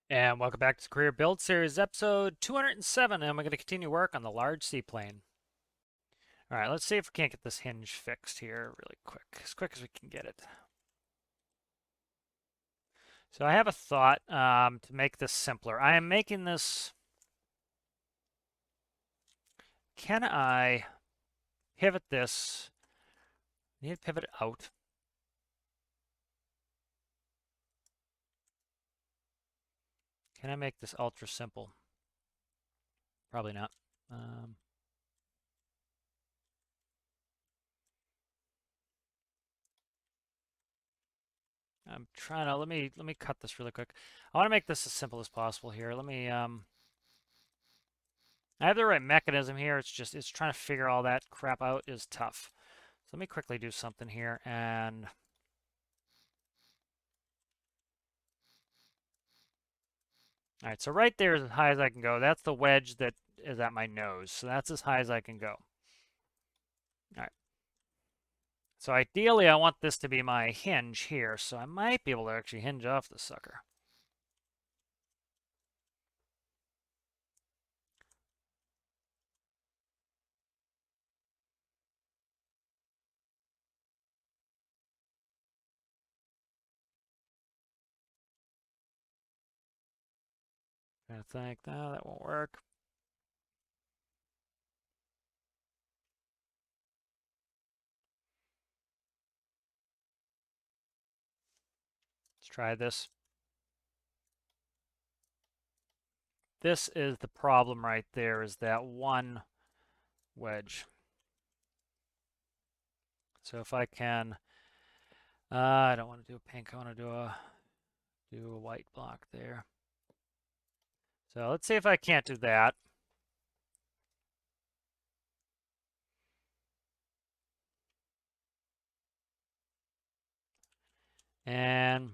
And welcome back to the Career Build Series, episode 207, and we're going to continue work on the large seaplane. All right, let's see if we can't get this hinge fixed here really quick as we can get it. So I have a thought to make this simpler. I am making this, can I pivot this? I need to pivot it out. Can I make this ultra simple? Probably not. Um, I'm trying to, let me cut this really quick. I want to make this as simple as possible here. I have the right mechanism here. It's trying to figure all that crap out is tough. So let me quickly do something here and all right, so right there is as high as I can go. That's the wedge that is at my nose. So that's as high as I can go. All right. So ideally I want this to be my hinge here. So I might be able to actually hinge off the sucker. I think, no, that won't work. Let's try this. This is the problem right there, is that one wedge. So if I can, I don't want to do a pink. I want to do a white block there. So let's see if I can't do that. And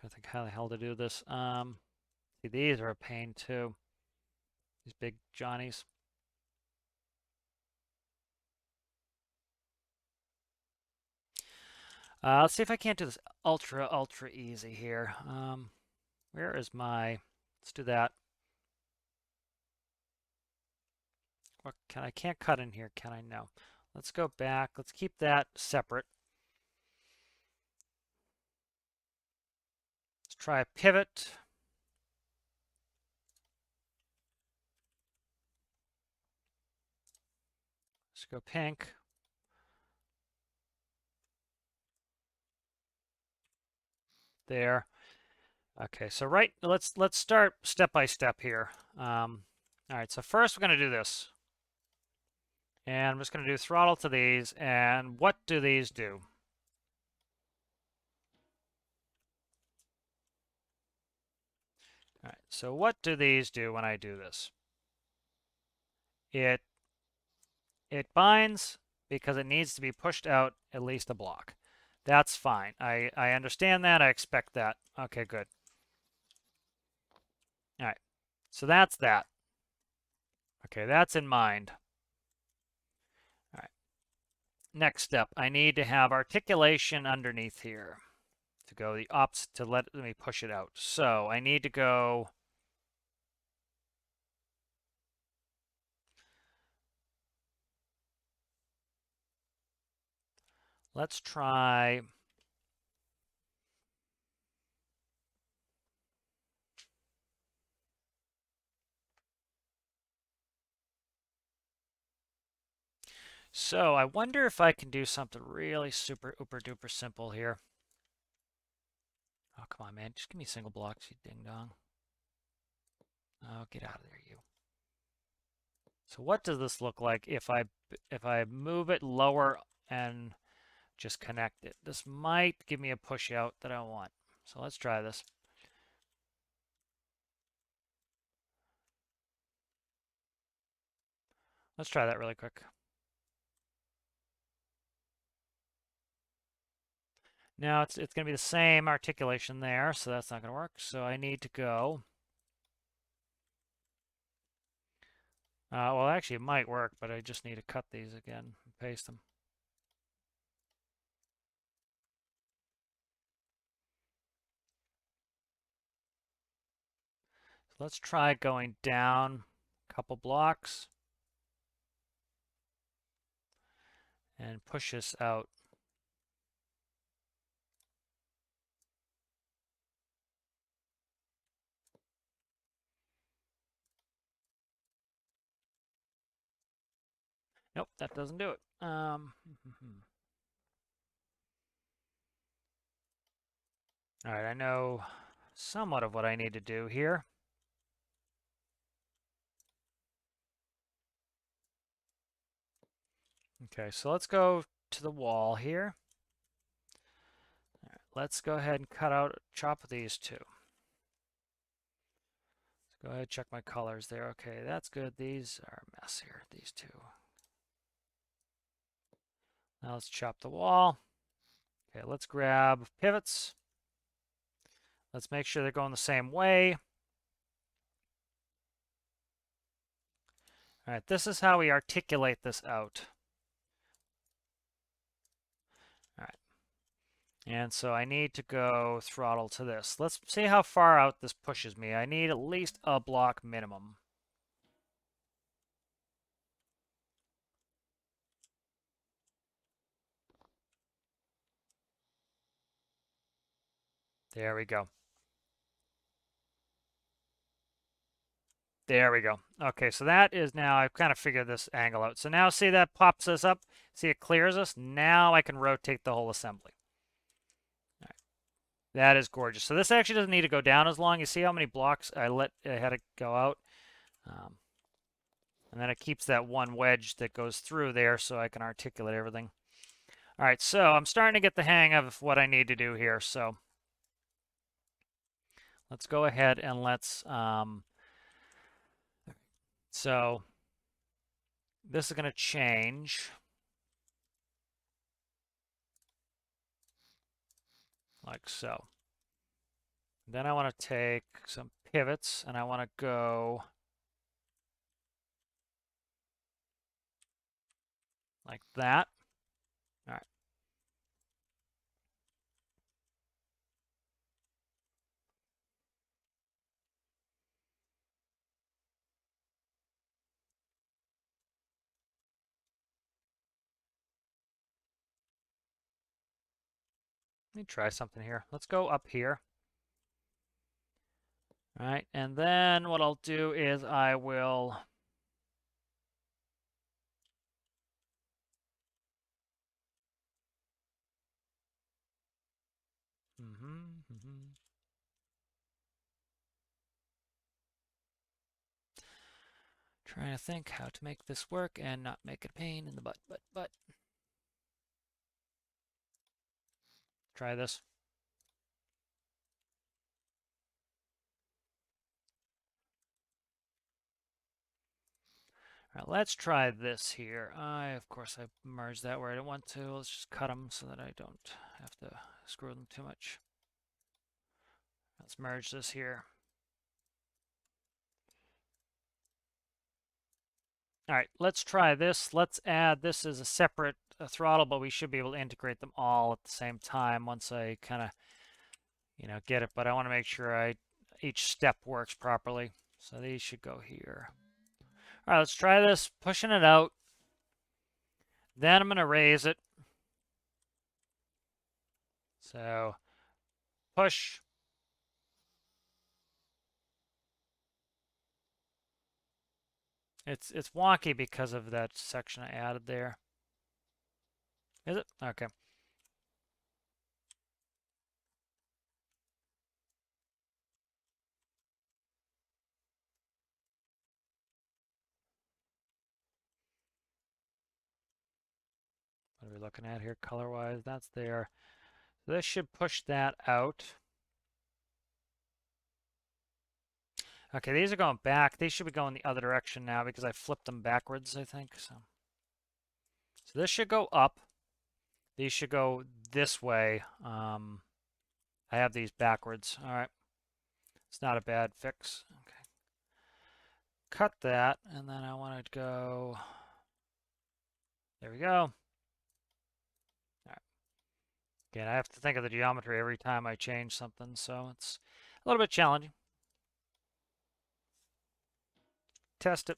I think how the hell to do this. See, these are a pain too. These big Johnnies. Let's see if I can't do this ultra easy here. Where is my? Let's do that. What can I can't cut in here, can I? No. Let's go back. Let's keep that separate. Let's try a pivot. Let's go pink. There. Okay, so let's start step by step here. All right, so first we're going to do this. And I'm just going to do throttle to these. And what do these do? All right, so what do these do when I do this? It it binds because it needs to be pushed out at least a block. That's fine. I understand that. I expect that. Okay, good. All right. So that's that. Okay, that's in mind. All right. Next step, I need to have articulation underneath here to go the opposite, to let me push it out. So I need to go, let's try, so I wonder if I can do something really super uber duper simple here. Oh, come on, man. Just give me single blocks, you ding dong. Oh, get out of there, you. So what does this look like if I move it lower and just connect it? This might give me a push out that I want. So let's try this. Let's try that really quick. Now it's going to be the same articulation there, so that's not going to work. So I need to go. Well, actually, it might work, but I just need to cut these again and paste them. So let's try going down a couple blocks and push this out. Nope, that doesn't do it. All right, I know somewhat of what I need to do here. Okay, so let's go to the wall here. All right, let's go ahead and chop these two. Let's go ahead and check my colors there. Okay, that's good. These are a mess here, these two. Now let's chop the wall. Okay, let's grab pivots. Let's make sure they're going the same way. All right, this is how we articulate this out. All right. And so I need to go throttle to this. Let's see how far out this pushes me. I need at least a block minimum. There we go. There we go. Okay, so that is now, I've kind of figured this angle out. So now see that pops us up? See it clears us? Now I can rotate the whole assembly. All right. That is gorgeous. So this actually doesn't need to go down as long. You see how many blocks I had it go out? And then it keeps that one wedge that goes through there so I can articulate everything. All right, so I'm starting to get the hang of what I need to do here. So let's go ahead and so this is going to change like so. Then I want to take some pivots and I want to go like that. All right. Let me try something here. Let's go up here. All right, and then what I'll do is I will trying to think how to make this work and not make it a pain in the butt. Try this. All right, let's try this here. Of course, I merged that where I didn't want to. Let's just cut them so that I don't have to screw them too much. Let's merge this here. All right, let's try this. Let's add this as a separate throttle, but we should be able to integrate them all at the same time once I kind of, get it. But I want to make sure each step works properly. So these should go here. All right, let's try this, pushing it out. Then I'm going to raise it. So push. It's wonky because of that section I added there. Is it? Okay. What are we looking at here color-wise? That's there. So this should push that out. Okay, these are going back. These should be going the other direction now because I flipped them backwards, I think. So this should go up. These should go this way. I have these backwards. All right. It's not a bad fix. Okay. Cut that, and then I want to go. There we go. All right. Again, I have to think of the geometry every time I change something, so it's a little bit challenging. test it.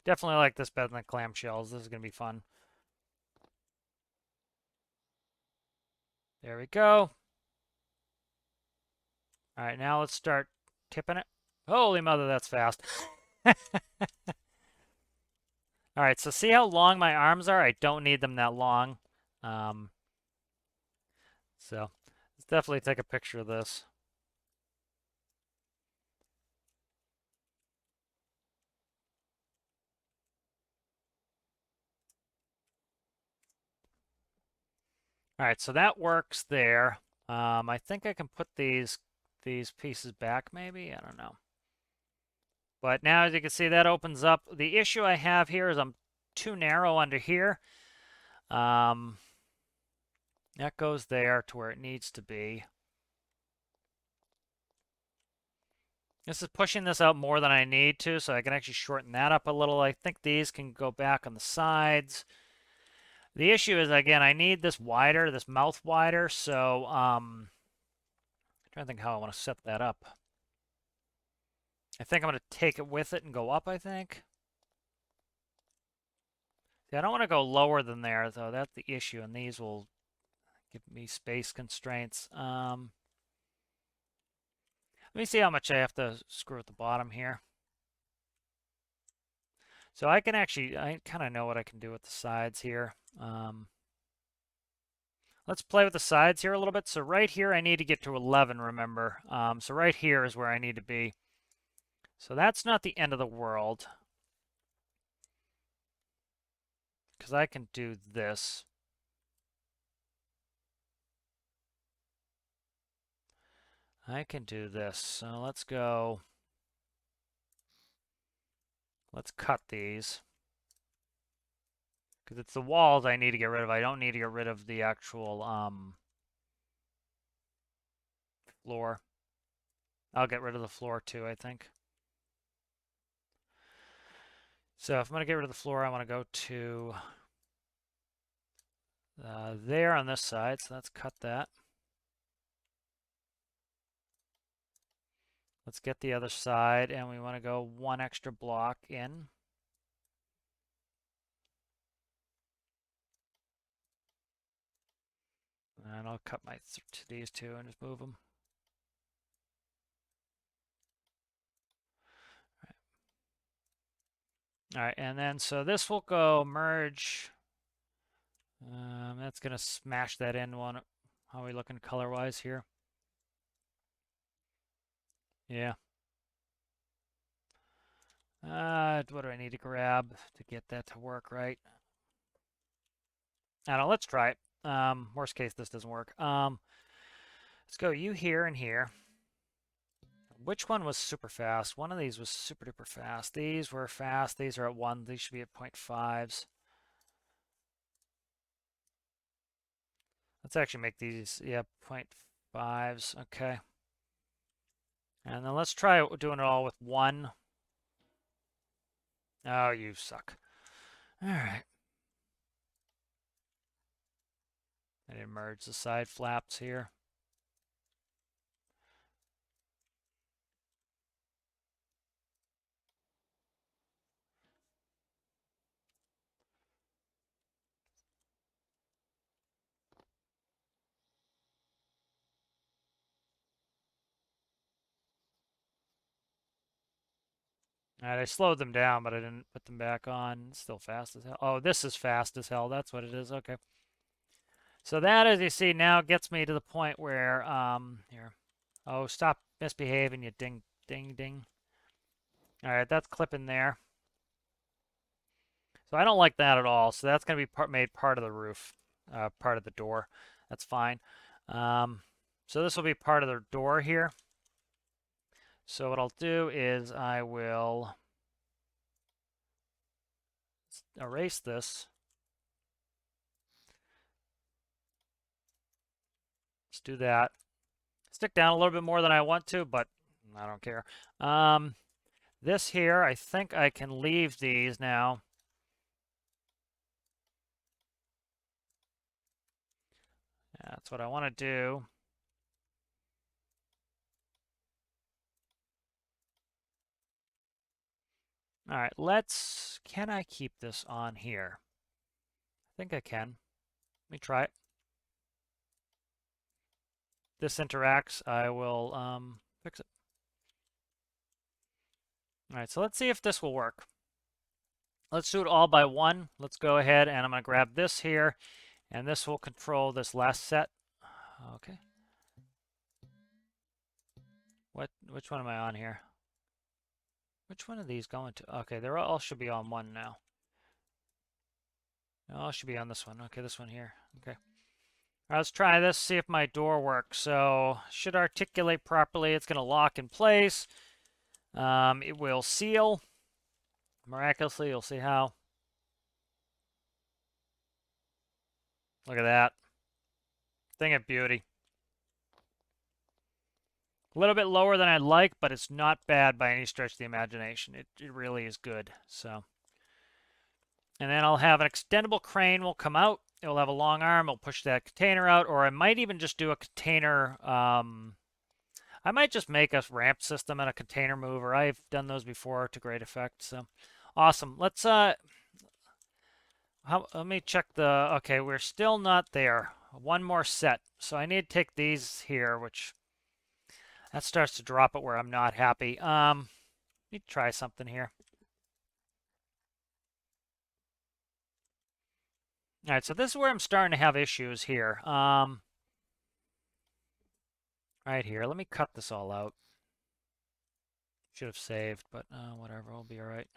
Definitely like this better than clamshells. This is going to be fun. There we go. All right, now let's start tipping it. Holy mother, that's fast. All right, so see how long my arms are? I don't need them that long. So let's definitely take a picture of this. All right, so that works there. I think I can put these pieces back maybe. I don't know. But now, as you can see, that opens up. The issue I have here is I'm too narrow under here. That goes there to where it needs to be. This is pushing this out more than I need to, so I can actually shorten that up a little. I think these can go back on the sides. The issue is, again, I need this wider, this mouth wider, so I'm trying to think how I want to set that up. I think I'm going to take it with it and go up, I think. See, I don't want to go lower than there, though. That's the issue, and these will give me space constraints. Let me see how much I have to screw at the bottom here. So I can actually, I kind of know what I can do with the sides here. Let's play with the sides here a little bit. So right here, I need to get to 11, remember. So right here is where I need to be. So that's not the end of the world, because I can do this. I can do this. So let's go. Let's cut these. Because it's the walls I need to get rid of. I don't need to get rid of the actual floor. I'll get rid of the floor too, I think. So if I'm going to get rid of the floor, I want to go to there on this side. So let's cut that. Let's get the other side, and we want to go one extra block in. And I'll cut these two and just move them. All right, and then so this will go merge. That's going to smash that in one. How are we looking color-wise here? Yeah. What do I need to grab to get that to work right? I don't know. Let's try it. Worst case, this doesn't work. Let's go you here and here. Which one was super fast? One of these was super duper fast. These were fast. These are at 1. These should be at 0.5s. Let's actually make these, yeah, 0.5s. Okay. And then let's try doing it all with 1. Oh, you suck. All right. I didn't merge the side flaps here. All right, I slowed them down, but I didn't put them back on. It's still fast as hell. Oh, this is fast as hell. That's what it is. Okay. So that, as you see, now gets me to the point where, here. Oh, stop misbehaving, you ding, ding, ding. All right, that's clipping there. So I don't like that at all. So that's going to be made part of the roof, part of the door. That's fine. So this will be part of the door here. So what I'll do is I will erase this. Let's do that. Stick down a little bit more than I want to, but I don't care. This here, I think I can leave these now. That's what I want to do. All right, can I keep this on here? I think I can. Let me try it. This interacts, I will fix it. All right, so let's see if this will work. Let's do it all by one. Let's go ahead and I'm going to grab this here, and this will control this last set. Okay. Which one am I on here? Which one are these going to? Okay, they're all should be on one now. All should be on this one. Okay, this one here. Okay. All right, let's try this, see if my door works. So, should articulate properly. It's going to lock in place. It will seal. Miraculously, you'll see how. Look at that. Thing of beauty. A little bit lower than I'd like, but it's not bad by any stretch of the imagination. It really is good. So, and then I'll have an extendable crane will come out. It will have a long arm. It'll push that container out, or I might even just do a container. I might just make a ramp system and a container mover. I've done those before to great effect. So, awesome. Let's let me check the. Okay, we're still not there. One more set. So I need to take these here, which that starts to drop it where I'm not happy. Let me try something here. All right, so this is where I'm starting to have issues here. Right here. Let me cut this all out. Should have saved, but whatever. We'll be all right.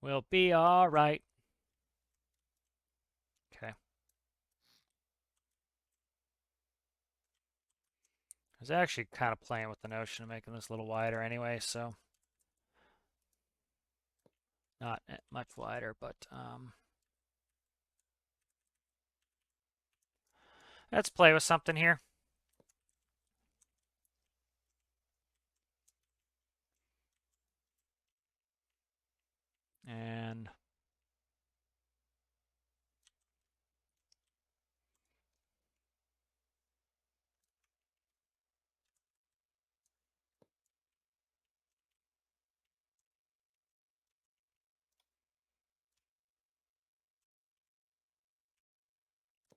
We'll be all right. Okay. I was actually kind of playing with the notion of making this a little wider anyway, so not much wider, but let's play with something here. And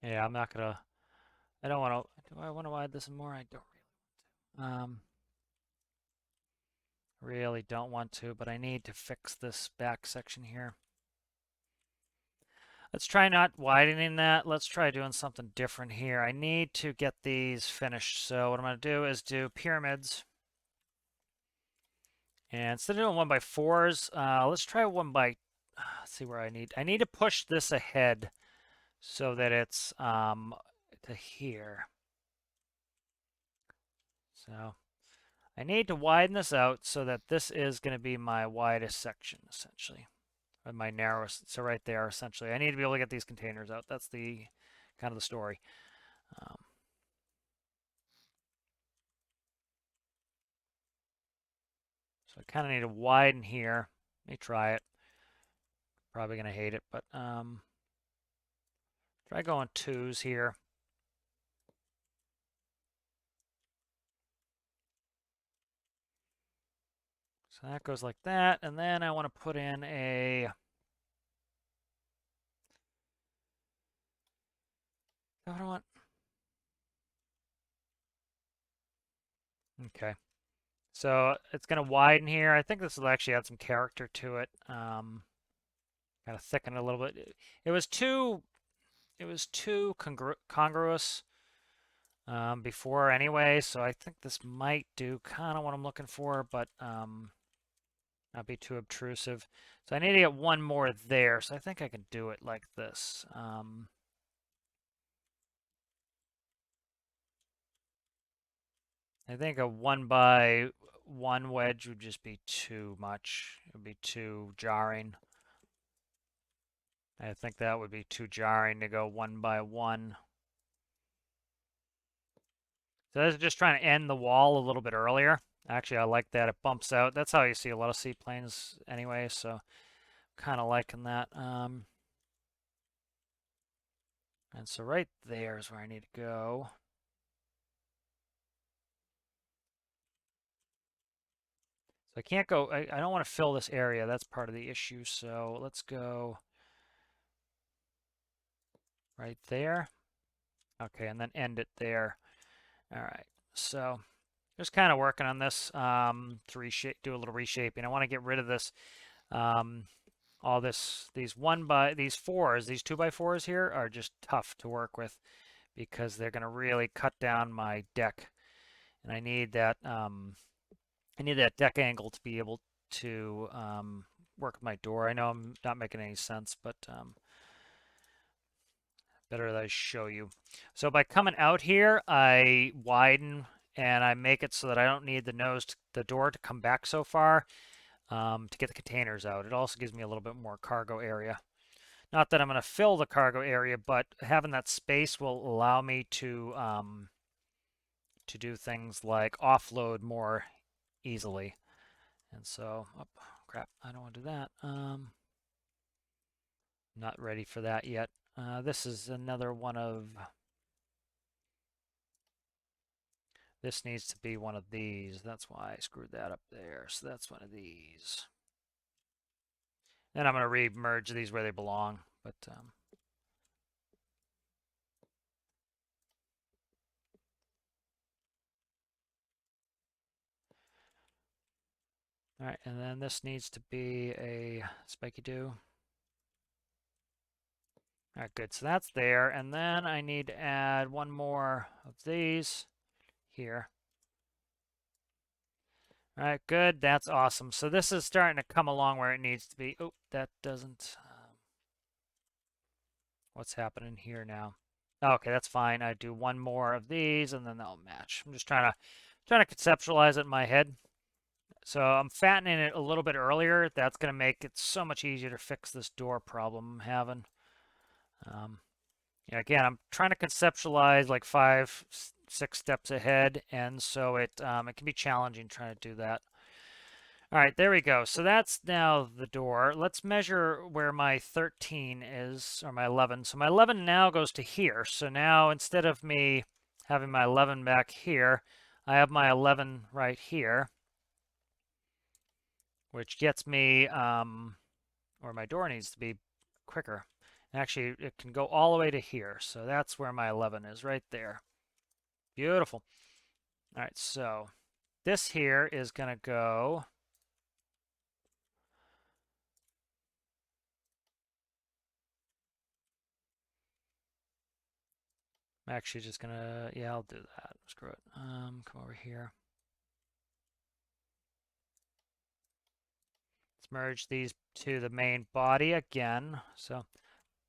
yeah, I'm not gonna. I don't want to. Do I want to widen this more? I don't really don't want to, but I need to fix this back section here. Let's try not widening that. Let's try doing something different here. I need to get these finished. So what I'm going to do is do pyramids. And instead of doing 1x4s, let's try let's see where I need to push this ahead so that it's to here. So I need to widen this out so that this is going to be my widest section, essentially. Or my narrowest, so right there, essentially. I need to be able to get these containers out. That's the kind of the story. So I kind of need to widen here. Let me try it. Probably going to hate it, but try going 2s here. So that goes like that, and then I want to put in a. What do I want? Okay. So it's going to widen here. I think this will actually add some character to it. Kind of thicken it a little bit. It was too congruous before anyway, so I think this might do kind of what I'm looking for, but not be too obtrusive. So I need to get one more there, so I think I can do it like this. I think a 1x1 wedge would just be too much. It would be too jarring. I think that would be too jarring to go 1x1. So this is just trying to end the wall a little bit earlier. Actually, I like that. It bumps out. That's how you see a lot of seaplanes anyway, so kind of liking that. And so right there is where I need to go. So I can't go, I don't want to fill this area. That's part of the issue. So let's go right there. Okay, and then end it there. All right. So just kind of working on this to reshape, do a little reshaping. I want to get rid of this, um, all this, these fours, these 2x4s here are just tough to work with because they're going to really cut down my deck, and I need that deck angle to be able to work with my door. I know I'm not making any sense, but better that I show you. So by coming out here, I widen and I make it so that I don't need the door to come back so far to get the containers out. It also gives me a little bit more cargo area. Not that I'm going to fill the cargo area, but having that space will allow me to do things like offload more easily. And so, oh, crap, I don't want to do that. Not ready for that yet. This is another one of, this needs to be one of these. That's why I screwed that up there. So that's one of these. Then I'm going to re-merge these where they belong. But all right, and then this needs to be a spiky do. All right, good. So that's there. And then I need to add one more of these here. All right, good. That's awesome. So this is starting to come along where it needs to be. Oh, that doesn't. What's happening here now? Okay, that's fine. I do one more of these, and then they'll match. I'm just trying to conceptualize it in my head. So I'm fattening it a little bit earlier. That's going to make it so much easier to fix this door problem I'm having. Yeah, again, I'm trying to conceptualize like 6 steps ahead, and so it can be challenging trying to do that. All right, there we go. So that's now the door. Let's measure where my 13 is, or my 11. So my 11 now goes to here. So now instead of me having my 11 back here, I have my 11 right here, which gets me where my door needs to be quicker. Actually, it can go all the way to here. So that's where my 11 is, right there. Beautiful. All right, so this here is going to go. I'm actually just going to, yeah, I'll do that. Screw it. Come over here. Let's merge these to the main body again. So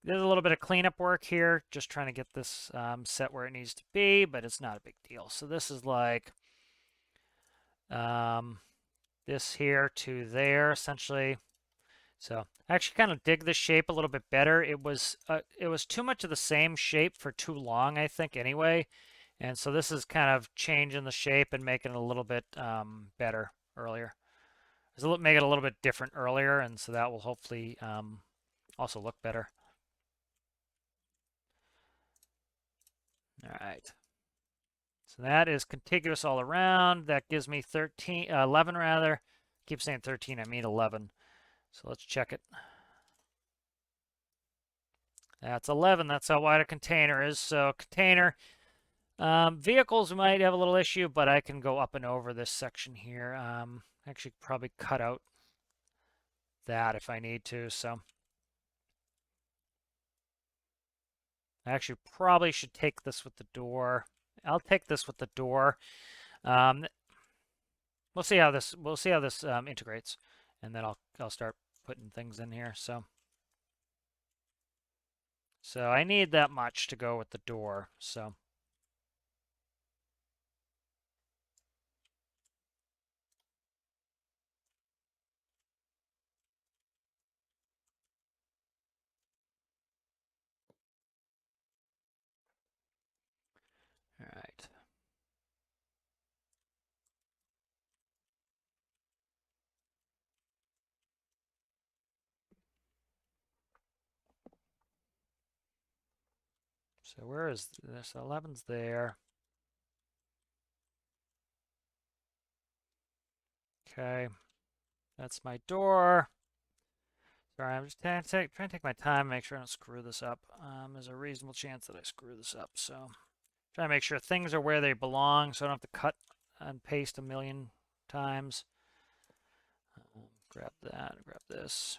there's a little bit of cleanup work here, just trying to get this set where it needs to be, but it's not a big deal. So this is like this here to there, essentially. So I actually kind of dig this shape a little bit better. It was too much of the same shape for too long, I think, anyway. And so this is kind of changing the shape and making it a little bit better earlier. Make it a little bit different earlier, and so that will hopefully also look better. All right. So that is contiguous all around. That gives me 11 rather. I keep saying 13, I mean 11. So let's check it. That's 11. That's how wide a container is. So container, vehicles might have a little issue, but I can go up and over this section here. Actually, probably cut out that if I need to. So I actually probably should take this with the door. I'll take this with the door. Um, we'll see how this integrates, and then I'll start putting things in here. So I need that much to go with the door. So all right. So where is this? 11's there. Okay. That's my door. Sorry, I'm just trying to take my time, make sure I don't screw this up. There's a reasonable chance that I screw this up, so try to make sure things are where they belong, so I don't have to cut and paste a million times. Grab that, grab this.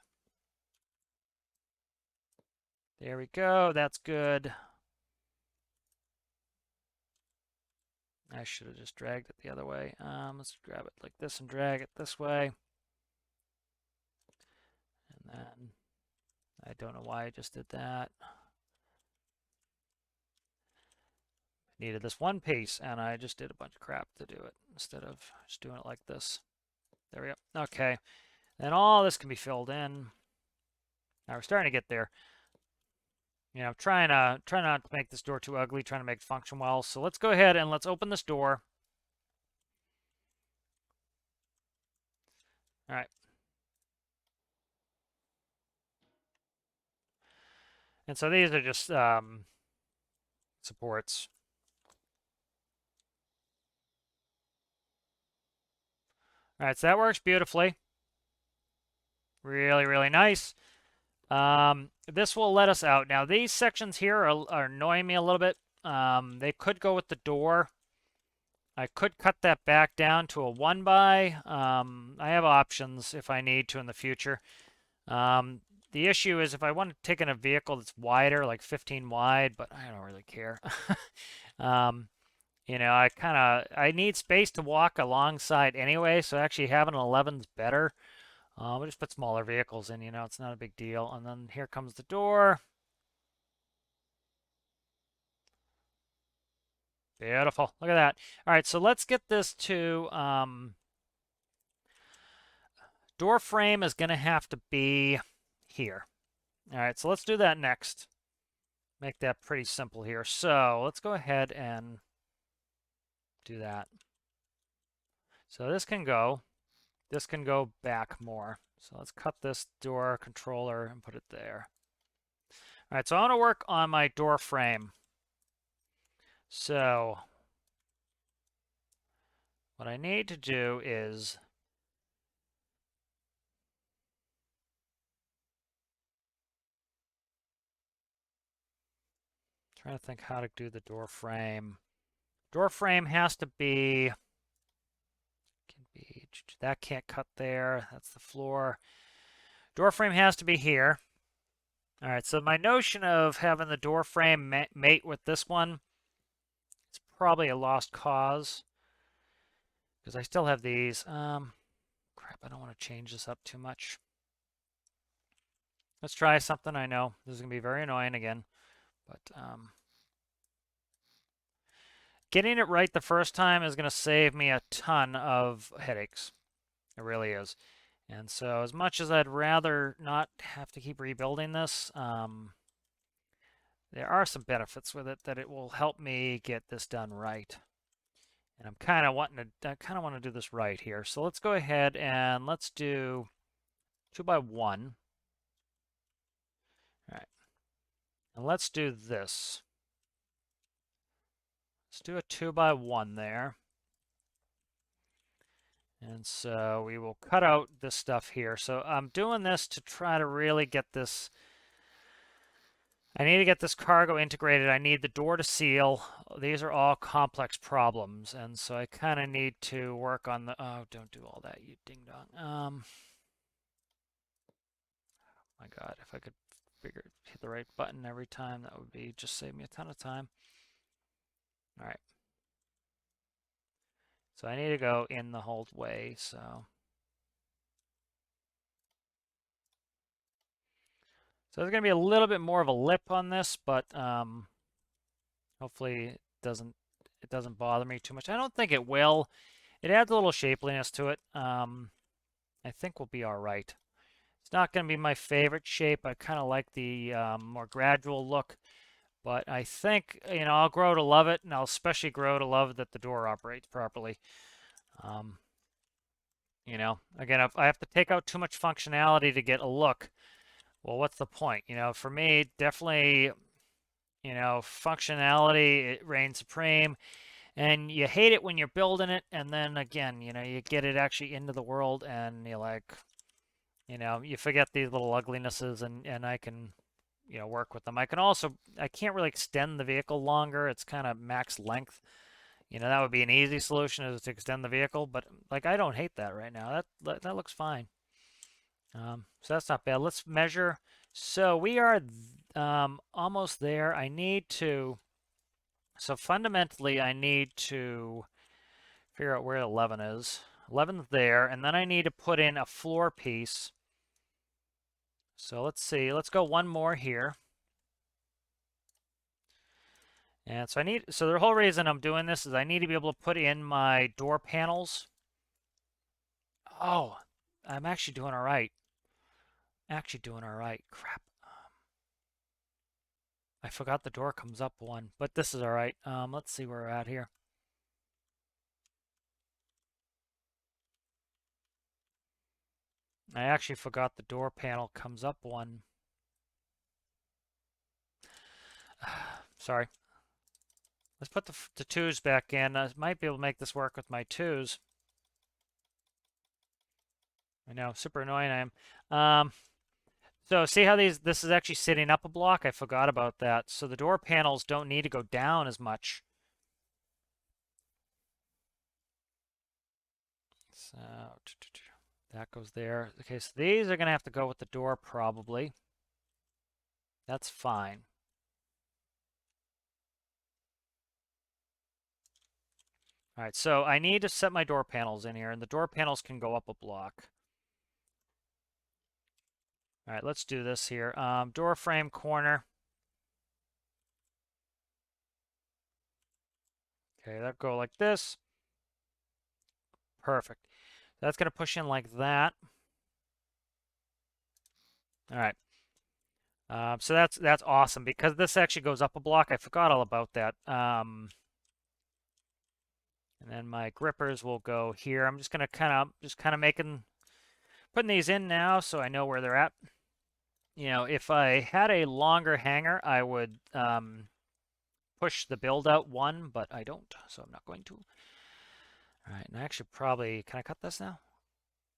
There we go, that's good. I should have just dragged it the other way. Let's grab it like this and drag it this way. And then, I don't know why I just did that. Needed this one piece, and I just did a bunch of crap to do it instead of just doing it like this. There we go. Okay. Then all this can be filled in. Now we're starting to get there. You know, try not to make this door too ugly, trying to make it function well. So let's go ahead and let's open this door. All right. And so these are just supports. All right, so that works beautifully. Really, really nice. This will let us out. Now, these sections here are annoying me a little bit. They could go with the door. I could cut that back down to a 1x. I have options if I need to in the future. The issue is if I want to take in a vehicle that's wider, like 15 wide, but I don't really care. You know, I need space to walk alongside anyway, so actually having an 11 is better. We'll just put smaller vehicles in, you know, it's not a big deal. And then here comes the door. Beautiful. Look at that. All right, so let's get this to door frame is going to have to be here. All right, so let's do that next. Make that pretty simple here. So let's go ahead and do that. So this can go back more. So let's cut this door controller and put it there. All right, so I want to work on my door frame. So what I need to do is trying to think how to do the door frame. Door frame has to be, that can't cut there. That's the floor. Door frame has to be here. All right, so my notion of having the door frame mate with this one, it's probably a lost cause because I still have these. Crap, I don't want to change this up too much. Let's try something. I know this is going to be very annoying again, but getting it right the first time is going to save me a ton of headaches. It really is. And so as much as I'd rather not have to keep rebuilding this, there are some benefits with it that it will help me get this done right. And I kind of want to do this right here. So let's go ahead and let's do 2x1. All right. And let's do this. Let's do a 2x1 there. And so we will cut out this stuff here. So I'm doing this to try to really get this. I need to get this cargo integrated. I need the door to seal. These are all complex problems. And so I kind of need to work on the, oh, don't do all that, you ding dong. My God, if I could hit the right button every time, that would be just save me a ton of time. All right. So I need to go in the whole way, so. So there's going to be a little bit more of a lip on this, but hopefully it doesn't bother me too much. I don't think it will. It adds a little shapeliness to it. I think we'll be all right. It's not going to be my favorite shape. I kind of like the more gradual look, but I think, you know, I'll grow to love it, and I'll especially grow to love that the door operates properly. You know, again, if I have to take out too much functionality to get a look, well, what's the point? You know, for me, definitely, you know, functionality, it reigns supreme. And you hate it when you're building it, and then again, you know, you get it actually into the world, and you're like, You know, you forget these little uglinesses and I can, you know, work with them. I can also, I can't really extend the vehicle longer. It's kind of max length. You know, that would be an easy solution is to extend the vehicle, but like I don't hate that right now. That looks fine. So that's not bad. Let's measure. So we are almost there. I need to, so fundamentally I need to figure out where 11 is. 11's there, and then I need to put in a floor piece. So let's see. Let's go one more here. And so so the whole reason I'm doing this is I need to be able to put in my door panels. Oh, I'm actually doing all right. Actually doing all right. Crap. I forgot the door comes up one, but this is all right. Let's see where we're at here. I actually forgot the door panel comes up one. Sorry. Let's put the twos back in. I might be able to make this work with my twos. I know, super annoying I am. So see how this is actually sitting up a block? I forgot about that. So the door panels don't need to go down as much. So that goes there. Okay, so these are going to have to go with the door probably. That's fine. All right, so I need to set my door panels in here, and the door panels can go up a block. All right, let's do this here. Door frame corner. Okay, that'll go like this. Perfect. That's going to push in like that. All right. So that's awesome because this actually goes up a block. I forgot all about that. And then my grippers will go here. I'm just gonna kind of putting these in now so I know where they're at. You know, if I had a longer hanger, I would push the build out one, but I don't, so I'm not going to. All right, and I actually probably, can I cut this now?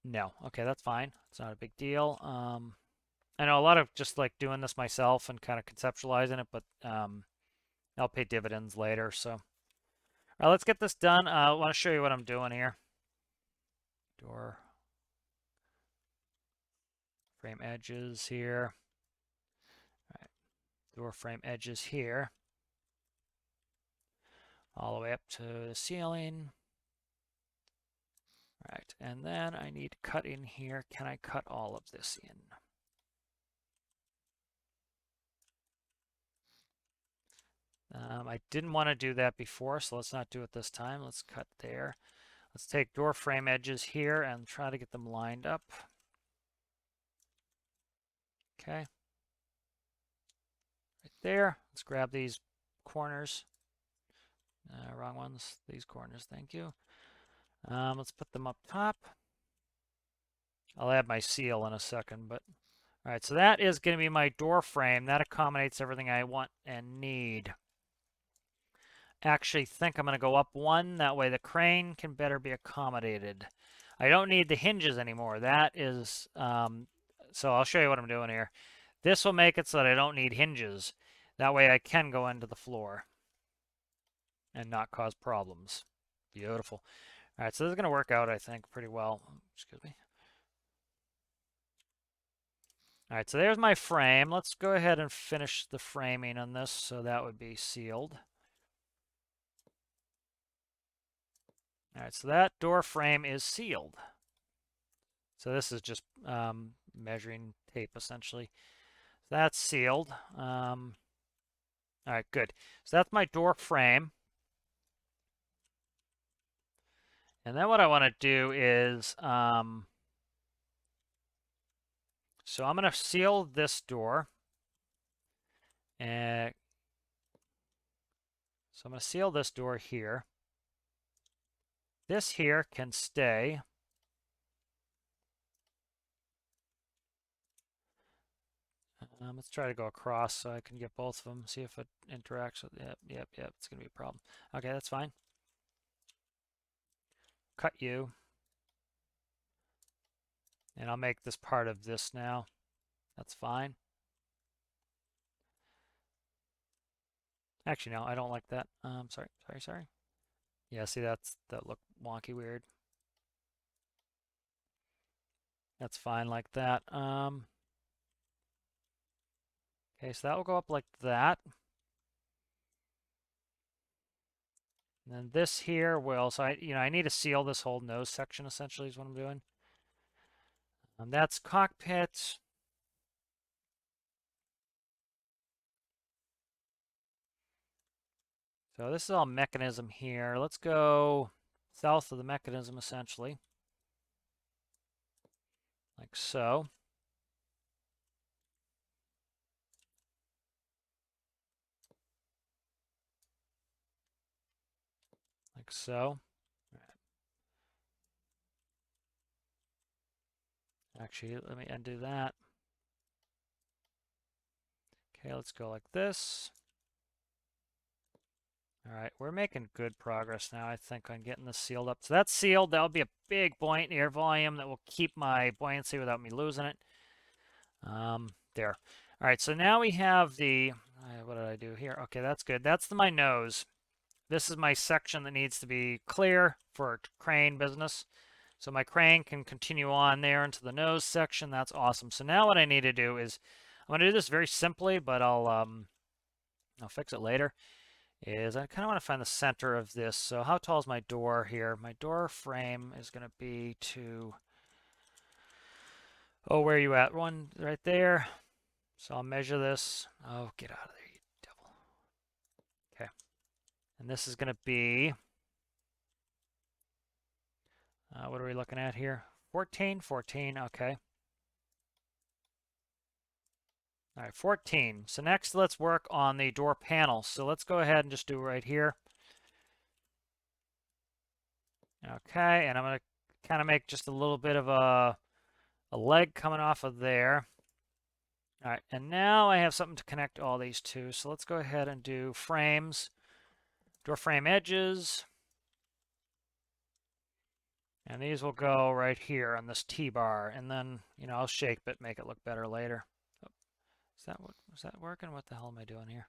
No. Okay, that's fine. It's not a big deal. I know a lot of just like doing this myself and kind of conceptualizing it, but I'll pay dividends later. So, all right, let's get this done. I want to show you what I'm doing here. Door frame edges here. All right, door frame edges here. All the way up to the ceiling. All right, and then I need to cut in here. Can I cut all of this in? I didn't want to do that before, so let's not do it this time. Let's cut there. Let's take door frame edges here and try to get them lined up. Okay. Right there. Let's grab these corners. Wrong ones. These corners, thank you. Let's put them up top. I'll add my seal in a second, but all right, so that is going to be my door frame. That accommodates everything I want and need. Actually think I'm going to go up one. That way the crane can better be accommodated. I don't need the hinges anymore. That is, so I'll show you what I'm doing here. This will make it so that I don't need hinges. That way I can go into the floor and not cause problems. Beautiful. All right, so this is going to work out, I think, pretty well. Excuse me. All right, so there's my frame. Let's go ahead and finish the framing on this. So that would be sealed. All right, so that door frame is sealed. So this is just measuring tape, essentially. So that's sealed. All right, good. So that's my door frame. And then what I want to do is, so I'm going to seal this door. And so I'm going to seal this door here. This here can stay. Let's try to go across so I can get both of them, see if it interacts with, yep, it's going to be a problem. Okay, that's fine. Cut you. And I'll make this part of this now. That's fine. Actually, no, I don't like that. Sorry. Yeah, see, that looked wonky weird. That's fine like that. Okay, so that will go up like that. And then this here will, so I need to seal this whole nose section essentially is what I'm doing. That's cockpit. So this is all mechanism here. Let's go south of the mechanism essentially. Like so. Like so. Actually, let me undo that. Okay, let's go like this. All right, we're making good progress now, I think, on getting this sealed up. So that's sealed. That'll be a big buoyant air volume that will keep my buoyancy without me losing it. There. All right, so now we have the, what did I do here? Okay, that's good. That's my nose. This is my section that needs to be clear for crane business. So my crane can continue on there into the nose section. That's awesome. So now what I need to do is, I'm going to do this very simply, but I'll fix it later. Is I kind of want to find the center of this. So how tall is my door here? My door frame is going to be to, oh, where are you at? One right there. So I'll measure this. Oh, get out of there, you devil. Okay. And this is going to be, what are we looking at here? 14, okay. All right, 14. So next let's work on the door panel. So let's go ahead and just do right here. Okay, and I'm going to kind of make just a little bit of a leg coming off of there. All right, and now I have something to connect all these to. So let's go ahead and do frames, door frame edges. And these will go right here on this T-bar. And then, I'll shape it, make it look better later. Oh, is that working? What the hell am I doing here?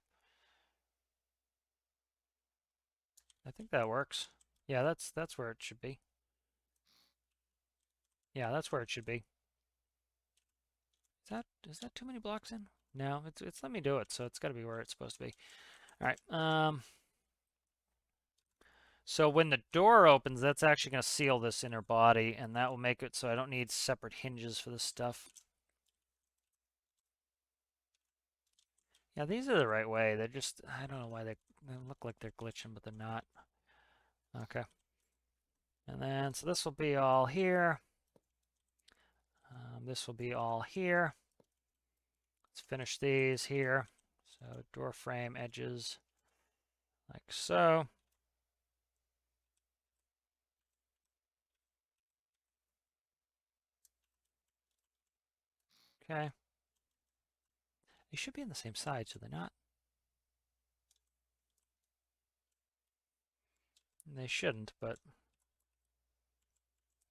I think that works. Yeah, that's where it should be. Yeah, that's where it should be. Is that too many blocks in? No, it's let me do it, so it's got to be where it's supposed to be. All right. So when the door opens, that's actually going to seal this inner body, and that will make it so I don't need separate hinges for this stuff. Yeah, these are the right way. They're just, I don't know why they look like they're glitching, but they're not. Okay. And then, so this will be all here. This will be all here. Let's finish these here. So door frame edges like so. Okay. They should be on the same side, so they're not. They shouldn't, but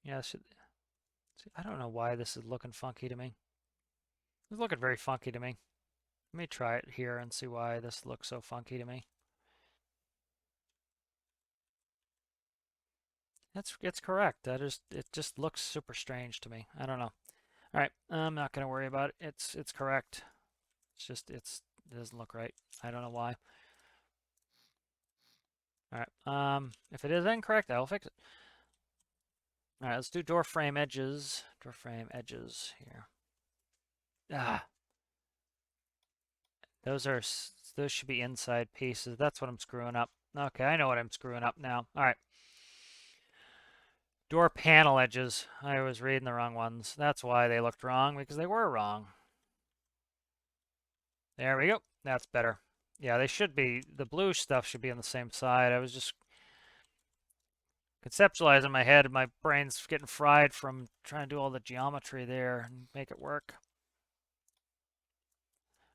yeah, I don't know why this is looking funky to me. It's looking very funky to me. Let me try it here and see why this looks so funky to me. It's correct. It just looks super strange to me. I don't know. All right, I'm not gonna worry about it. It's correct. It doesn't look right. I don't know why. All right. If it is incorrect, I will fix it. All right, let's do door frame edges. Door frame edges here. Ah, those should be inside pieces. That's what I'm screwing up. Okay, I know what I'm screwing up now. All right. Door panel edges. I was reading the wrong ones. That's why they looked wrong, because they were wrong. There we go. That's better. Yeah, they should be. The blue stuff should be on the same side. I was just conceptualizing in my head. My brain's getting fried from trying to do all the geometry there and make it work.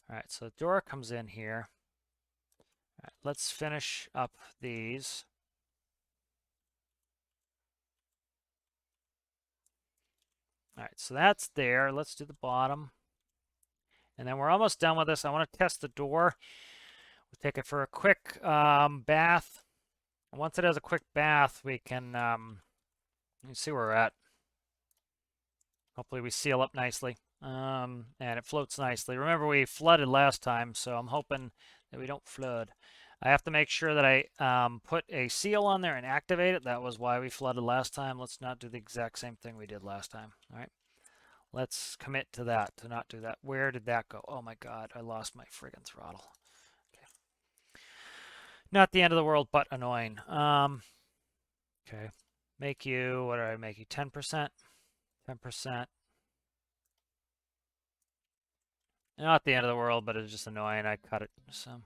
All right, so the door comes in here. All right, let's finish up these. All right, so that's there. Let's do the bottom. And then we're almost done with this. I want to test the door. We'll take it for a quick bath. Once it has a quick bath, we can see where we're at. Hopefully we seal up nicely. And it floats nicely. Remember, we flooded last time, so I'm hoping that we don't flood. I have to make sure that I put a seal on there and activate it. That was why we flooded last time. Let's not do the exact same thing we did last time. All right. Let's commit to that, to not do that. Where did that go? Oh my God, I lost my friggin' throttle. Okay. Not the end of the world, but annoying. Okay. Make you, what did I make you? 10%? 10%. Not the end of the world, but it's just annoying. I cut it some,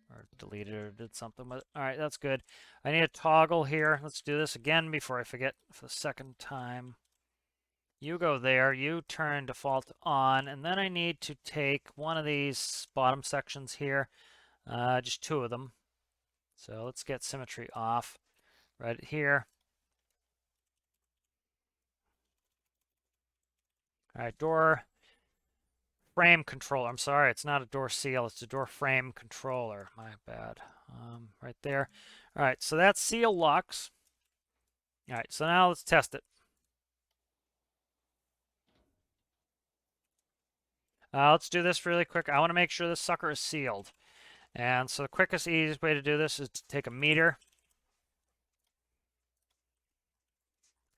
or deleted it, or did something with it. All right, that's good. I need a toggle here. Let's do this again before I forget for the second time. You go there, you turn default on, and then I need to take one of these bottom sections here, just two of them. So let's get symmetry off right here. All right, door frame controller. I'm sorry, it's not a door seal, it's a door frame controller. My bad. Right there. All right, so that seal locks. All right, so now let's test it. Let's do this really quick. I want to make sure this sucker is sealed. And so the quickest, easiest way to do this is to take a meter.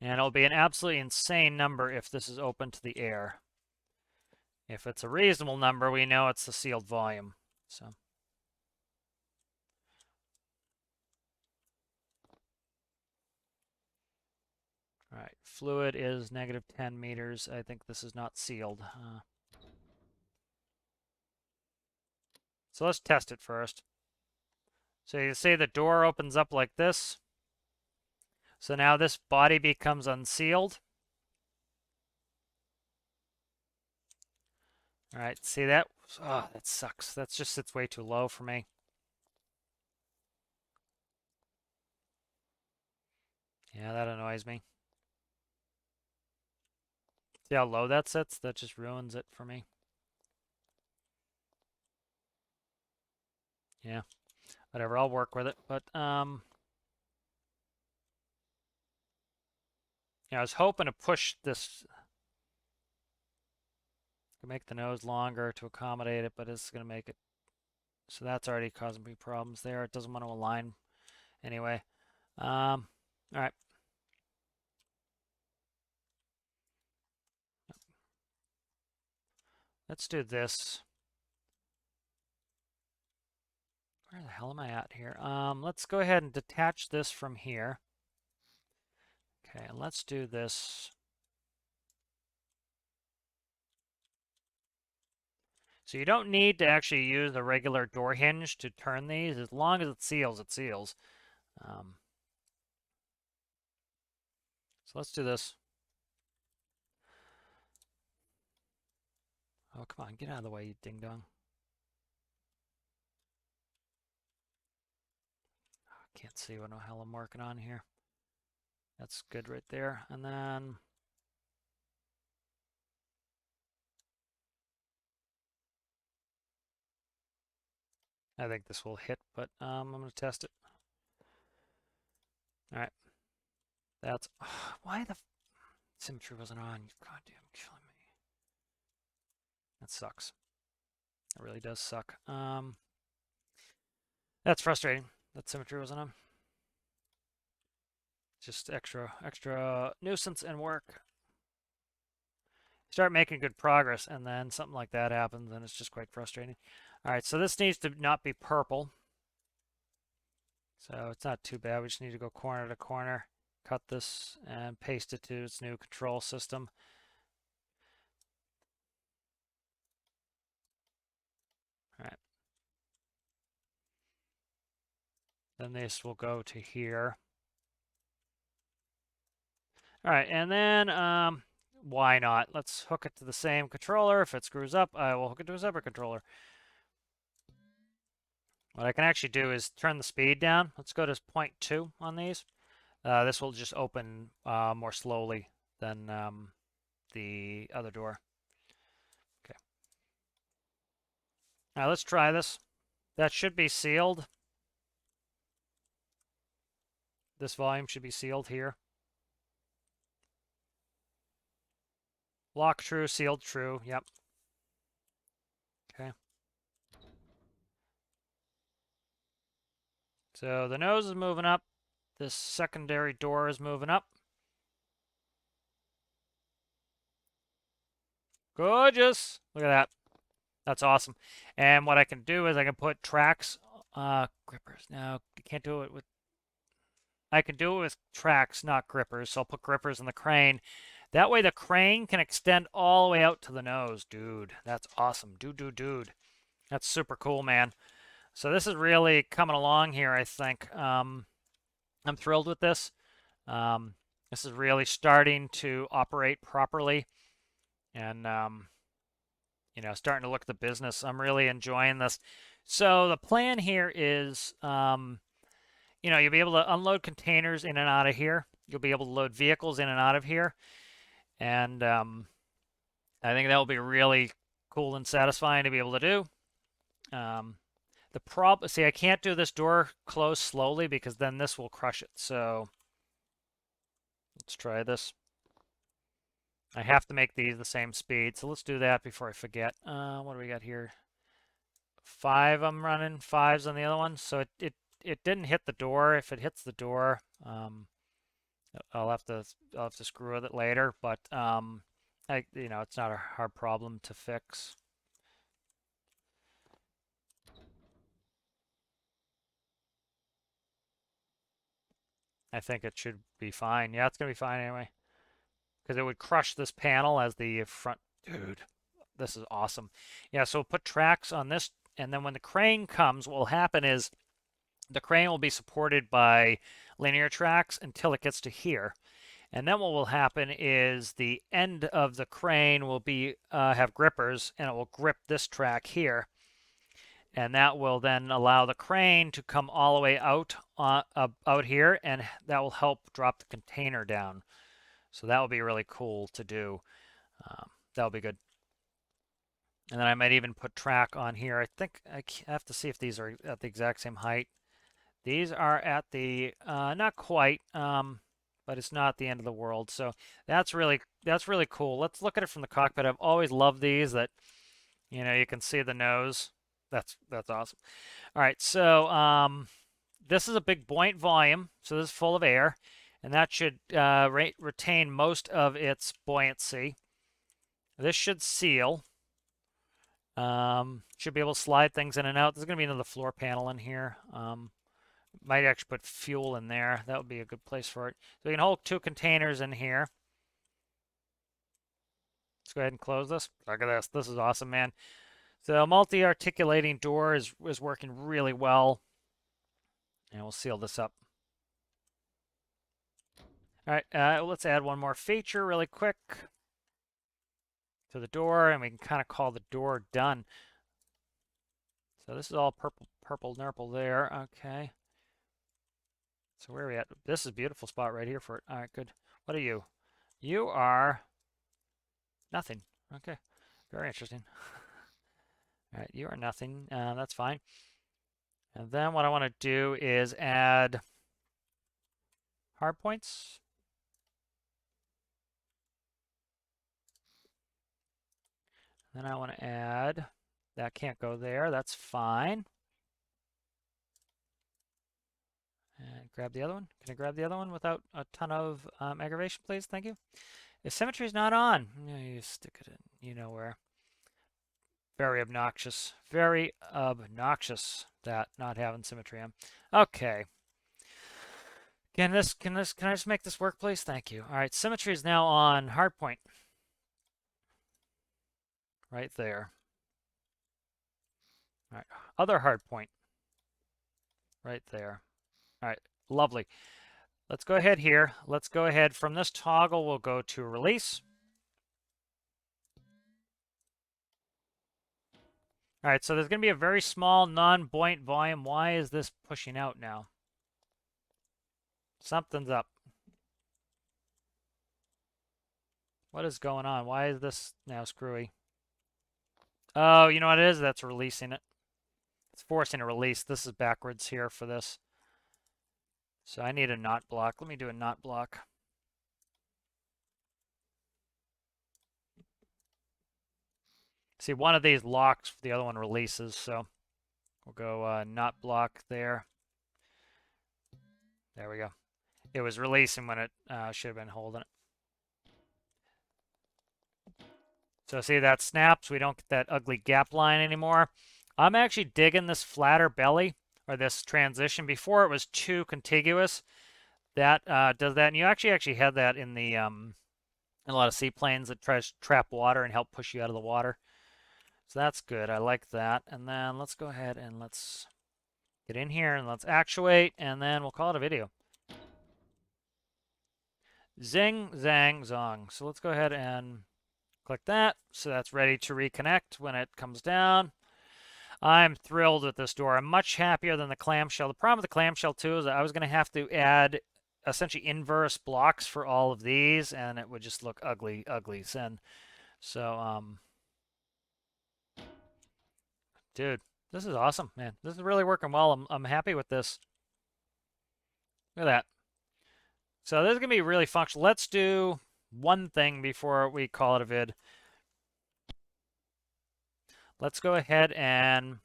And it'll be an absolutely insane number if this is open to the air. If it's a reasonable number, we know it's the sealed volume. So. All right, fluid is negative 10 meters. I think this is not sealed. So let's test it first. So you see the door opens up like this. So now this body becomes unsealed. All right, see that? Oh, that sucks. That just sits way too low for me. Yeah, that annoys me. See how low that sits? That just ruins it for me. Yeah, whatever, I'll work with it. But, yeah, I was hoping to push this, to make the nose longer to accommodate it, but it's going to make it, so that's already causing me problems there. It doesn't want to align anyway. All right. Let's do this. Where the hell am I at here? Let's go ahead and detach this from here. Okay, and let's do this. So you don't need to actually use a regular door hinge to turn these. As long as it seals, it seals. So let's do this. Oh, come on, get out of the way, you ding-dong. I can't see what the hell I'm working on here. That's good right there. And then I think this will hit, but I'm going to test it. All right. That's why the symmetry wasn't on. You goddamn killing me. That sucks. It really does suck. That's frustrating. That symmetry wasn't on. Just extra nuisance and work. Start making good progress, and then something like that happens, and it's just quite frustrating. All right, so this needs to not be purple. So it's not too bad. We just need to go corner to corner, cut this, and paste it to its new control system. All right. Then this will go to here. All right, and then why not? Let's hook it to the same controller. If it screws up, I will hook it to a separate controller. What I can actually do is turn the speed down. Let's go to 0.2 on these. This will just open more slowly than the other door. Okay. Now let's try this. That should be sealed. This volume should be sealed here. Lock true, sealed true. Yep. Okay. So the nose is moving up. This secondary door is moving up. Gorgeous. Look at that. That's awesome. And what I can do is I can put tracks, grippers. No, you can't do it with, I can do it with tracks, not grippers. So I'll put grippers in the crane. That way the crane can extend all the way out to the nose. Dude, that's awesome. Dude. That's super cool, man. So this is really coming along here, I think. I'm thrilled with this. This is really starting to operate properly. And, you know, starting to look at the business. I'm really enjoying this. So the plan here is, you know, you'll be able to unload containers in and out of here. You'll be able to load vehicles in and out of here. And I think that will be really cool and satisfying to be able to do. The problem, see, I can't do this door close slowly because then this will crush it. So let's try this. I have to make these the same speed. So let's do that before I forget. What do we got here? 5 I'm running, 5's on the other one. So it didn't hit the door. If it hits the door, I'll have to screw with it later. But you know, it's not a hard problem to fix. I think it should be fine. Yeah, it's gonna be fine anyway. Because it would crush this panel as the front. Dude, this is awesome. Yeah, so we'll put tracks on this, and then when the crane comes, what will happen is the crane will be supported by linear tracks until it gets to here. And then what will happen is the end of the crane will be have grippers, and it will grip this track here. And that will then allow the crane to come all the way out here, and that will help drop the container down. So that will be really cool to do. That'll be good. And then I might even put track on here. I think I have to see if these are at the exact same height. These are at the, not quite, but it's not the end of the world. So that's really cool. Let's look at it from the cockpit. I've always loved these that, you know, you can see the nose. That's awesome. All right, so this is a big buoyant volume, so this is full of air, and that should retain most of its buoyancy. This should seal. Should be able to slide things in and out. There's going to be another floor panel in here. Might actually put fuel in there. That would be a good place for it. So we can hold 2 containers in here. Let's go ahead and close this. Look at this. This is awesome, man. So multi-articulating door is working really well. And we'll seal this up. All right, let's add one more feature really quick to the door, and we can kind of call the door done. So this is all purple nurple there. Okay. So where are we at? This is a beautiful spot right here for it. All right, good. What are you? You are nothing. Okay. Very interesting. All right, you are nothing. That's fine. And then what I want to do is add hard points. Then I want to add, that can't go there. That's fine. And grab the other one. Can I grab the other one without a ton of aggravation, please? Thank you. If symmetry is not on, you stick it in, you know where. Very obnoxious. Very obnoxious that not having symmetry on. Okay. Can I just make this work, please? Thank you. All right, symmetry is now on hardpoint. Right there. All right, other hardpoint. Right there. All right, lovely. Let's go ahead here. Let's go ahead from this toggle. We'll go to release. All right, so there's going to be a very small non-buoyant volume. Why is this pushing out now? Something's up. What is going on? Why is this now screwy? Oh, you know what it is? That's releasing it. It's forcing a release. This is backwards here for this. So I need a knot block. Let me do a knot block. See, one of these locks, the other one releases, so we'll go knot block there. There we go. It was releasing when it should have been holding it. So see, that snaps. We don't get that ugly gap line anymore. I'm actually digging this flatter belly, or this transition. Before it was too contiguous. That does that, and you actually had that in the in a lot of seaplanes that tries to trap water and help push you out of the water. So that's good. I like that. And then let's go ahead and let's get in here and let's actuate, and then we'll call it a video. Zing, zang, zong. So let's go ahead and click that. So that's ready to reconnect when it comes down. I'm thrilled with this door. I'm much happier than the clamshell. The problem with the clamshell too is that I was going to have to add essentially inverse blocks for all of these, and it would just look ugly, ugly sin. So, dude, this is awesome, man. This is really working well. I'm happy with this. Look at that. So this is gonna be really functional. Let's do one thing before we call it a vid. Let's go ahead and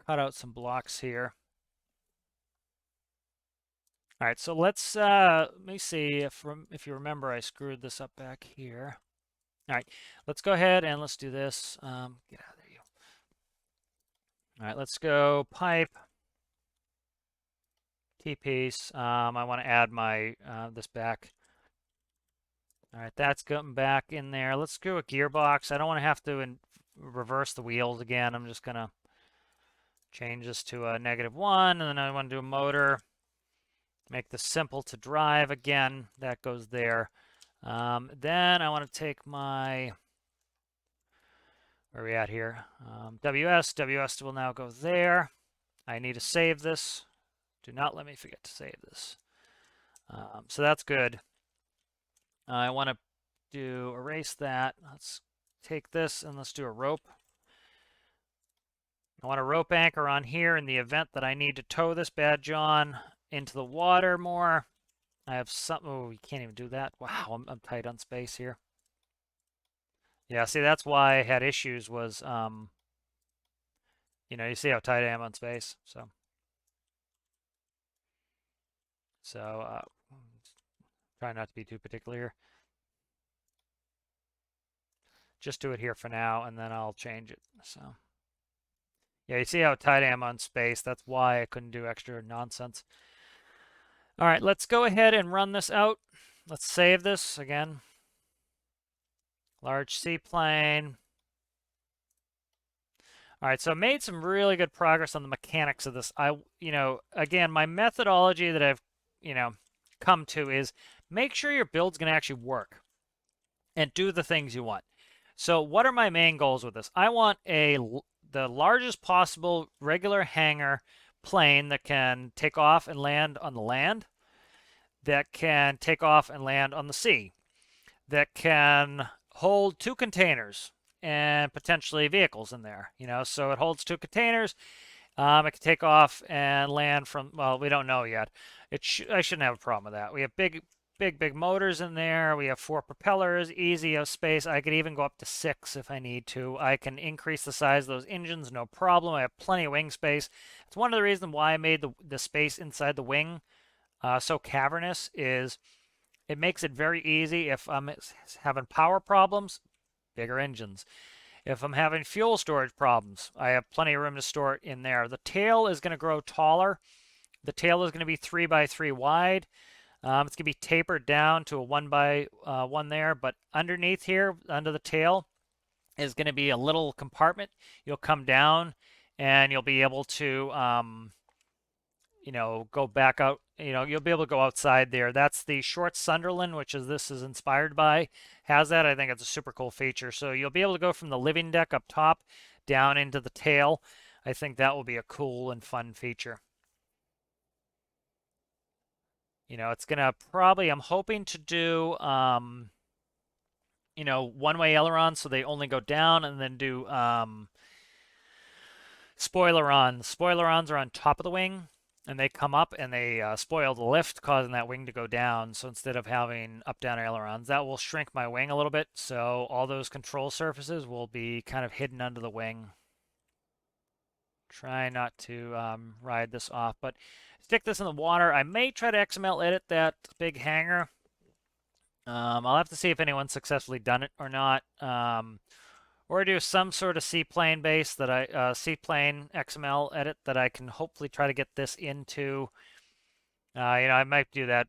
cut out some blocks here. All right, so let me see if you remember, I screwed this up back here. All right, let's go ahead and let's do this. Get out of there, you. All right, let's go pipe, T-piece. I want to add my this back. All right, that's going back in there. Let's do a gearbox. I don't want to have to reverse the wheels again. I'm just gonna change this to a -1, and then I want to do a motor. Make this simple to drive again. That goes there. Then I want to take my, where are we at here? WS will now go there. I need to save this. Do not let me forget to save this. So that's good. I want to erase that. Let's take this and let's do a rope. I want a rope anchor on here in the event that I need to tow this bad John into the water more. I have some, oh, you can't even do that. Wow, I'm tight on space here. Yeah, see, that's why I had issues was, you see how tight I am on space, so. Try not to be too particular here. Just do it here for now, and then I'll change it, so. Yeah, you see how tight I am on space. That's why I couldn't do extra nonsense. All right, let's go ahead and run this out. Let's save this again. Large seaplane. All right, so I made some really good progress on the mechanics of this. Again, my methodology that I've, come to is make sure your build's going to actually work and do the things you want. So what are my main goals with this? I want the largest possible regular hangar plane that can take off and land on the land, that can take off and land on the sea, that can hold 2 containers and potentially vehicles in there. So it holds 2 containers. It can take off and land from, well, we don't know yet. I shouldn't have a problem with that. We have big motors in there. We have 4 propellers, easy of space. I could even go up to 6 if I need to. I can increase the size of those engines, no problem. I have plenty of wing space. It's one of the reasons why I made the space inside the wing so cavernous is it makes it very easy if I'm having power problems, bigger engines. If I'm having fuel storage problems, I have plenty of room to store it in there. The tail is going to grow taller. The tail is going to be 3 by 3 wide. It's going to be tapered down to a 1 by 1 there, but underneath here, under the tail, is going to be a little compartment. You'll come down and you'll be able to, go back out. You'll be able to go outside there. That's the short Sunderland, which this is inspired by, has that. I think it's a super cool feature. So you'll be able to go from the living deck up top down into the tail. I think that will be a cool and fun feature. It's going to probably, I'm hoping to do you know, one-way ailerons, so they only go down, and then do spoilerons. Spoilerons are on top of the wing, and they come up and they spoil the lift, causing that wing to go down. So instead of having up-down ailerons, that will shrink my wing a little bit. So all those control surfaces will be kind of hidden under the wing. Try not to ride this off, but stick this in the water. I may try to XML edit that big hanger. I'll have to see if anyone's successfully done it or not. Or do some sort of seaplane base that seaplane XML edit that I can hopefully try to get this into. You know, I might do that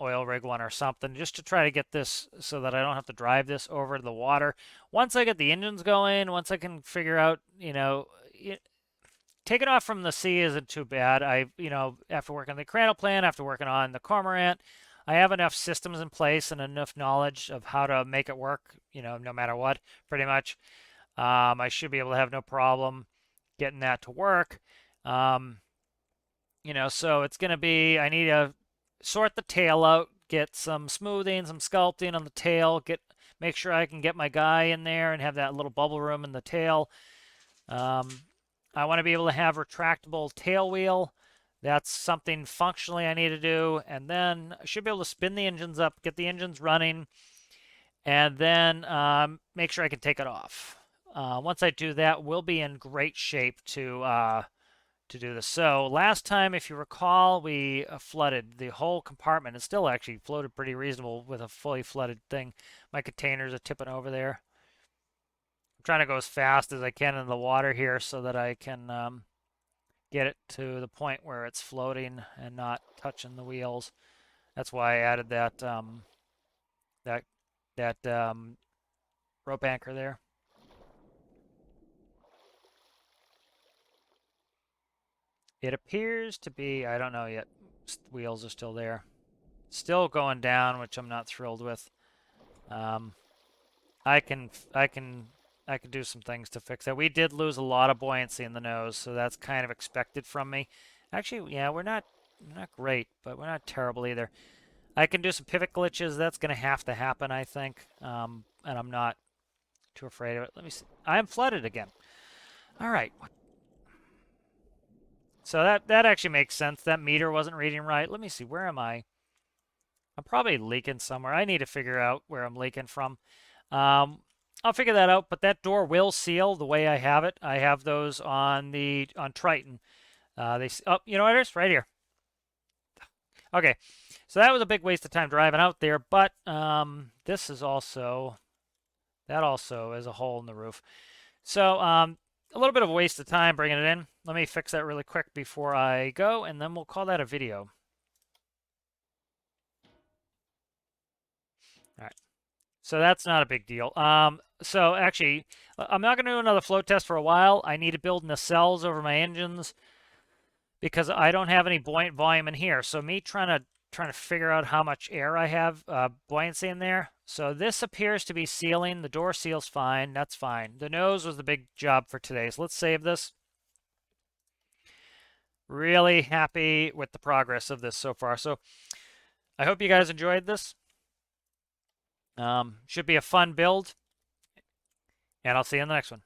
oil rig one or something just to try to get this so that I don't have to drive this over to the water. Once I get the engines going, once I can figure out, you know, taking off from the sea isn't too bad. You know, after working on the cradle plan, after working on the cormorant, I have enough systems in place and enough knowledge of how to make it work, you know, no matter what, pretty much. I should be able to have no problem getting that to work. You know, so it's going to be, I need to sort the tail out, get some smoothing, some sculpting on the tail, make sure I can get my guy in there and have that little bubble room in the tail. I want to be able to have retractable tail wheel. That's something functionally I need to do. And then I should be able to spin the engines up, get the engines running, and then make sure I can take it off. Once I do that, we'll be in great shape to do this. So last time, if you recall, we flooded the whole compartment. It still actually floated pretty reasonable with a fully flooded thing. My containers are tipping over there. I'm trying to go as fast as I can in the water here so that I can get it to the point where it's floating and not touching the wheels. That's why I added that rope anchor there. It appears to be, I don't know yet. Wheels are still there. Still going down, which I'm not thrilled with. I can do some things to fix that. We did lose a lot of buoyancy in the nose, so that's kind of expected from me. Actually, yeah, we're not great, but we're not terrible either. I can do some pivot glitches. That's going to have to happen, I think. And I'm not too afraid of it. Let me see. I am flooded again. All right. So that actually makes sense. That meter wasn't reading right. Let me see. Where am I? I'm probably leaking somewhere. I need to figure out where I'm leaking from. I'll figure that out, but that door will seal the way I have it. I have those on Triton. Oh, you know what it is? Right here. Okay, so that was a big waste of time driving out there, but this is also, that also is a hole in the roof. So a little bit of a waste of time bringing it in. Let me fix that really quick before I go, and then we'll call that a video. All right. So that's not a big deal. So actually, I'm not going to do another float test for a while. I need to build nacelles over my engines because I don't have any buoyant volume in here. So me trying to figure out how much air I have, buoyancy in there. So this appears to be sealing. The door seals fine. That's fine. The nose was the big job for today. So let's save this. Really happy with the progress of this so far. So I hope you guys enjoyed this. Should be a fun build. And I'll see you in the next one.